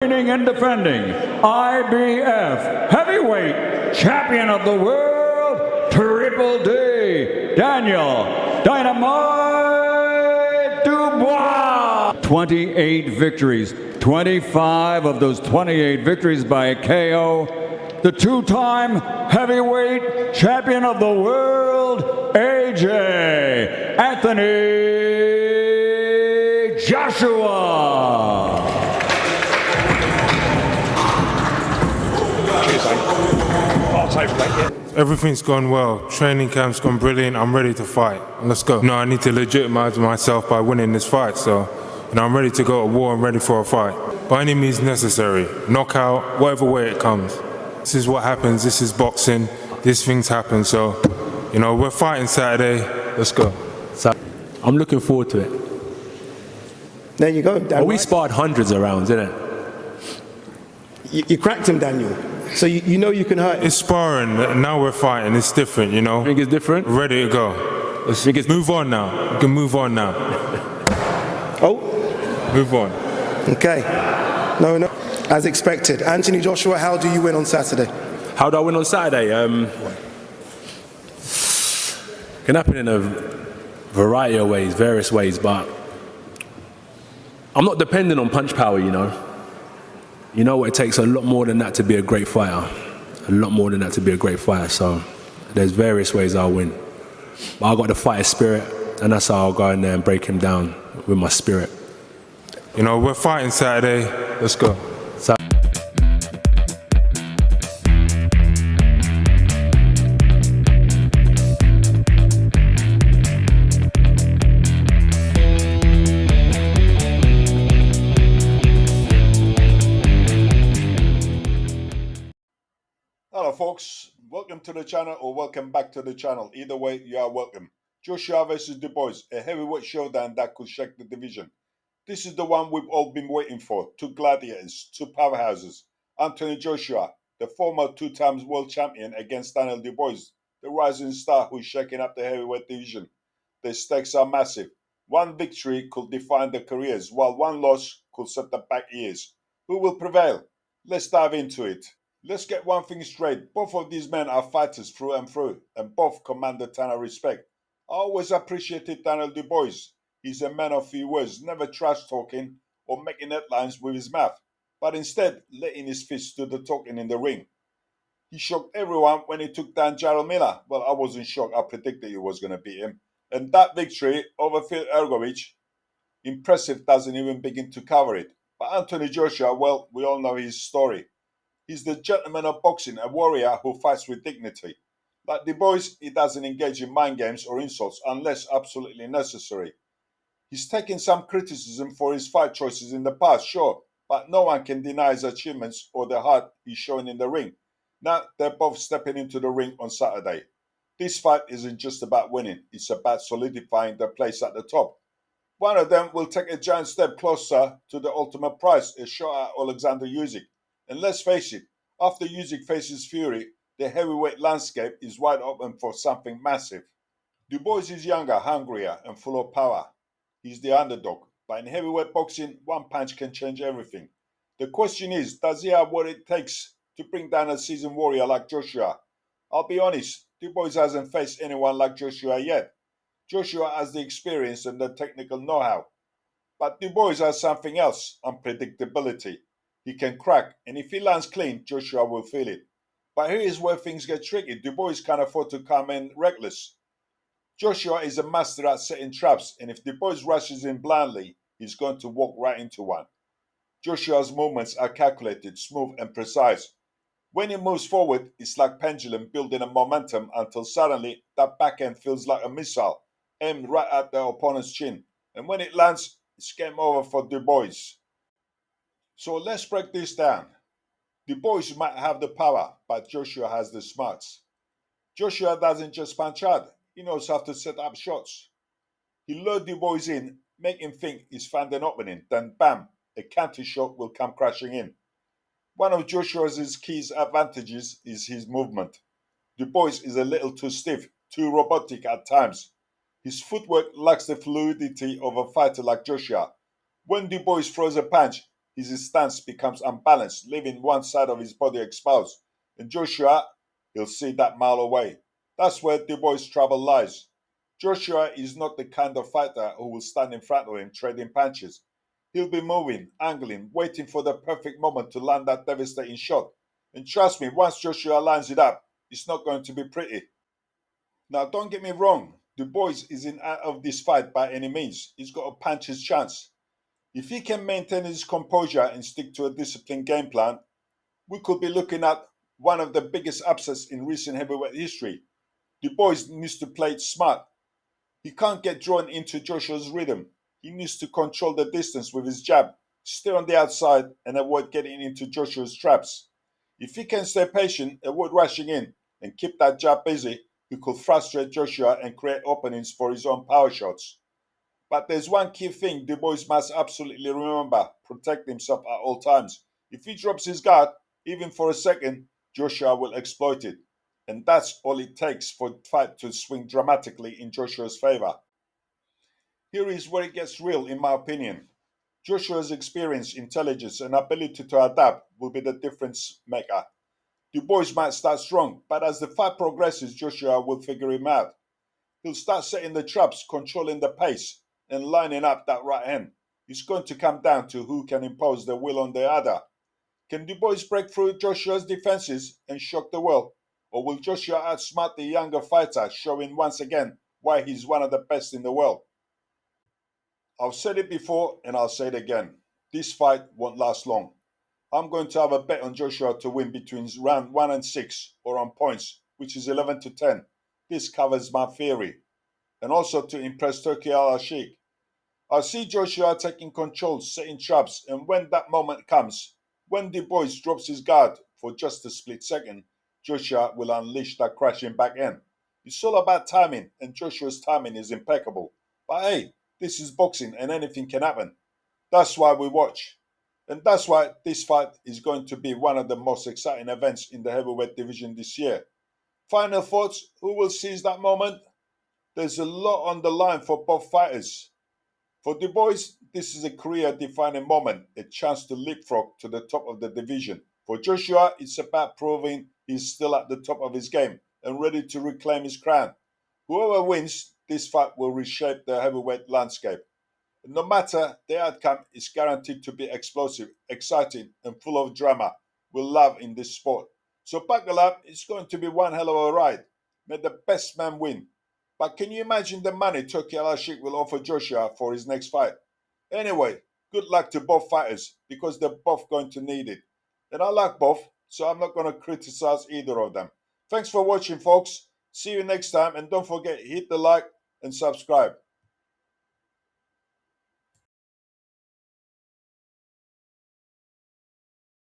reigning and defending IBF Heavyweight Champion of the World, Triple D, Daniel Dynamite Dubois. 28 victories, 25 of those 28 victories by KO. The two-time heavyweight champion of the world, AJ Anthony Joshua. Everything's gone well. Training camp's gone brilliant. I'm ready to fight. Let's go. I need to legitimize myself by winning this fight. So, I'm ready to go to war and ready for a fight. By any means necessary. Knockout, whatever way it comes. This is what happens. This is boxing. These things happen. So, we're fighting Saturday. Let's go. So, I'm looking forward to it. There you go. Well, we sparred hundreds of rounds, didn't it? You cracked him, Daniel. So you know you can hurt him. It's sparring. Now we're fighting. It's different, I think it's different? Ready to go. Move on now. You can move on now. Oh. Move on. Okay. No. As expected. Anthony Joshua, how do you win on Saturday? How do I win on Saturday? Can happen in a variety of ways, various ways, but I'm not dependent on punch power, You know what, it takes a lot more than that to be a great fighter. A lot more than that to be a great fighter. So there's various ways I'll win. But I got the fighter spirit, and that's how I'll go in there and break him down with my spirit. We're fighting Saturday. Let's go. Hello folks, welcome to the channel or welcome back to the channel. Either way, you are welcome. Joshua versus Dubois, a heavyweight showdown that could shake the division. This is the one we've all been waiting for. Two gladiators, two powerhouses. Anthony Joshua, the former two-times world champion, against Daniel Dubois, the rising star who's shaking up the heavyweight division. The stakes are massive. One victory could define their careers, while one loss could set them back years. Who will prevail? Let's dive into it. Let's get one thing straight. Both of these men are fighters through and through, and both command a ton of respect. I always appreciated Daniel Dubois. He's a man of few words, never trash talking or making headlines with his mouth, but instead letting his fists do the talking in the ring. He shocked everyone when he took down Jarrell Miller. Well, I wasn't shocked. I predicted he was going to beat him. And that victory over Phil Ergovich, impressive, doesn't even begin to cover it. But Anthony Joshua, well, we all know his story. He's the gentleman of boxing, a warrior who fights with dignity. Like Dubois, he doesn't engage in mind games or insults unless absolutely necessary. He's taken some criticism for his fight choices in the past, sure, but no one can deny his achievements or the heart he's showing in the ring. Now they're both stepping into the ring on Saturday. This fight isn't just about winning, it's about solidifying their place at the top. One of them will take a giant step closer to the ultimate prize, a shot at Oleksandr Usyk. And let's face it, after Usyk faces Fury, the heavyweight landscape is wide open for something massive. Dubois is younger, hungrier, and full of power. He's the underdog, but in heavyweight boxing, one punch can change everything. The question is, does he have what it takes to bring down a seasoned warrior like Joshua? I'll be honest, Dubois hasn't faced anyone like Joshua yet. Joshua has the experience and the technical know-how. But Dubois has something else, unpredictability. He can crack, and if he lands clean, Joshua will feel it. But here is where things get tricky. Dubois can afford to come in reckless. Joshua is a master at setting traps, and if Dubois rushes in blindly, he's going to walk right into one. Joshua's movements are calculated, smooth, and precise. When he moves forward, it's like pendulum building a momentum until suddenly that backhand feels like a missile, aimed right at the opponent's chin. And when it lands, it's game over for Dubois. So let's break this down. Dubois might have the power, but Joshua has the smarts. Joshua doesn't just punch hard, he knows how to set up shots. He lured Dubois in, make him think he's found an opening, then bam, a counter shot will come crashing in. One of Joshua's key advantages is his movement. Dubois is a little too stiff, too robotic at times. His footwork lacks the fluidity of a fighter like Joshua. When Dubois throws a punch, his stance becomes unbalanced, leaving one side of his body exposed. And Joshua, he'll see that mile away. That's where Dubois' trouble lies. Joshua is not the kind of fighter who will stand in front of him trading punches. He'll be moving, angling, waiting for the perfect moment to land that devastating shot. And trust me, once Joshua lines it up, it's not going to be pretty. Now, don't get me wrong, Dubois isn't out of this fight by any means. He's got a puncher's chance. If he can maintain his composure and stick to a disciplined game plan, we could be looking at one of the biggest upsets in recent heavyweight history. Dubois needs to play it smart. He can't get drawn into Joshua's rhythm. He needs to control the distance with his jab, stay on the outside, and avoid getting into Joshua's traps. If he can stay patient, avoid rushing in, and keep that jab busy, he could frustrate Joshua and create openings for his own power shots. But there's one key thing Dubois must absolutely remember: protect himself at all times. If he drops his guard, even for a second, Joshua will exploit it. And that's all it takes for the fight to swing dramatically in Joshua's favor. Here is where it gets real, in my opinion. Joshua's experience, intelligence, and ability to adapt will be the difference maker. Dubois might start strong, but as the fight progresses, Joshua will figure him out. He'll start setting the traps, controlling the pace, and lining up that right hand. It's going to come down to who can impose their will on the other. Can Dubois break through Joshua's defenses and shock the world? Or will Joshua outsmart the younger fighter, showing once again why he's one of the best in the world? I've said it before and I'll say it again. This fight won't last long. I'm going to have a bet on Joshua to win between round 1 and 6, or on points, which is 11 to 10. This covers my theory. And also to impress Turki Al-Ashik. I see Joshua taking control, setting traps, and when that moment comes, when Dubois drops his guard for just a split second, Joshua will unleash that crashing back end. It's all about timing, and Joshua's timing is impeccable. But hey, this is boxing and anything can happen. That's why we watch. And that's why this fight is going to be one of the most exciting events in the heavyweight division this year. Final thoughts: who will seize that moment? There's a lot on the line for both fighters. For Dubois, this is a career-defining moment, a chance to leapfrog to the top of the division. For Joshua, it's about proving he's still at the top of his game and ready to reclaim his crown. Whoever wins, this fight will reshape the heavyweight landscape. No matter the outcome, it's guaranteed to be explosive, exciting, and full of drama we love in this sport. So buckle up, it's going to be one hell of a ride. May the best man win. But can you imagine the money Turki Al-Ashik will offer Joshua for his next fight? Anyway, good luck to both fighters, because they're both going to need it. And I like both, so I'm not going to criticize either of them. Thanks for watching, folks. See you next time, and don't forget, hit the like and subscribe.